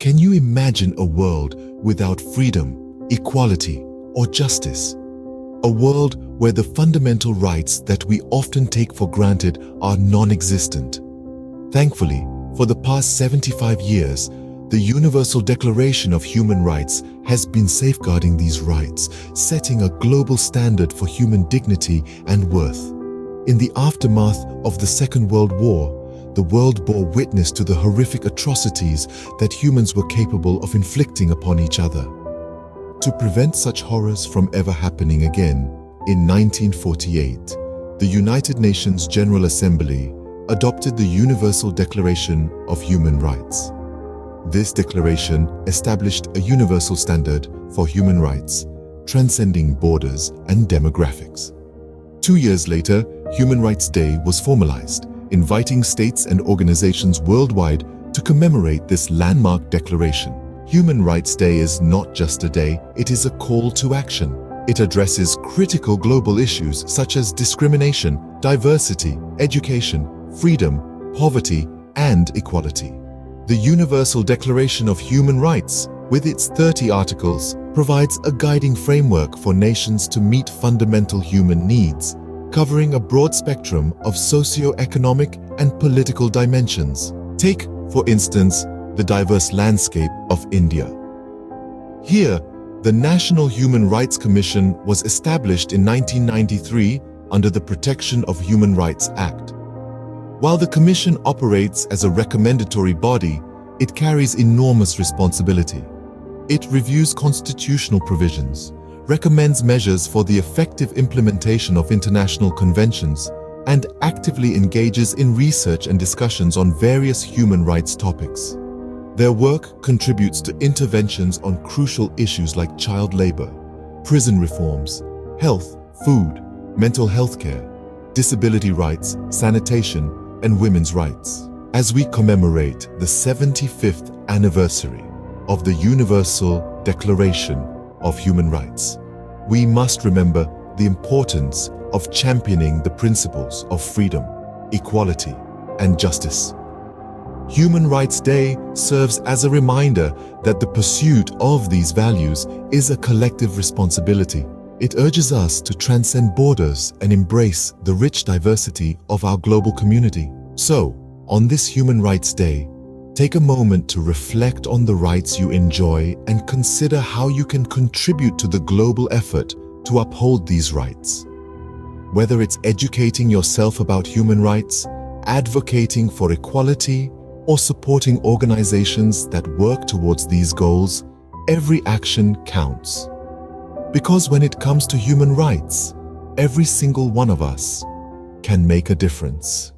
Can you imagine a world without freedom, equality, or justice? A world where the fundamental rights that we often take for granted are non-existent. Thankfully, for the past 75 years, the Universal Declaration of Human Rights has been safeguarding these rights, setting a global standard for human dignity and worth. In the aftermath of the Second World War, the world bore witness to the horrific atrocities that humans were capable of inflicting upon each other. To prevent such horrors from ever happening again, in 1948, the United Nations General Assembly adopted the Universal Declaration of Human Rights. This declaration established a universal standard for human rights, transcending borders and demographics. 2 years later, Human Rights Day was formalized, inviting states and organizations worldwide to commemorate this landmark declaration. Human Rights Day is not just a day, it is a call to action. It addresses critical global issues such as discrimination, diversity, education, freedom, poverty, and equality. The Universal Declaration of Human Rights, with its 30 articles, provides a guiding framework for nations to meet fundamental human needs, covering a broad spectrum of socio-economic and political dimensions. Take, for instance, the diverse landscape of India. Here, the National Human Rights Commission was established in 1993 under the Protection of Human Rights Act. While the Commission operates as a recommendatory body, it carries enormous responsibility. It reviews constitutional provisions, recommends measures for the effective implementation of international conventions, and actively engages in research and discussions on various human rights topics. Their work contributes to interventions on crucial issues like child labor, prison reforms, health, food, mental health care, disability rights, sanitation, and women's rights. As we commemorate the 75th anniversary of the Universal Declaration of Human Rights, we must remember the importance of championing the principles of freedom, equality, and justice. Human Rights Day serves as a reminder that the pursuit of these values is a collective responsibility. It urges us to transcend borders and embrace the rich diversity of our global community. So, on this Human Rights Day, take a moment to reflect on the rights you enjoy and consider how you can contribute to the global effort to uphold these rights. Whether it's educating yourself about human rights, advocating for equality, or supporting organizations that work towards these goals, every action counts. Because when it comes to human rights, every single one of us can make a difference.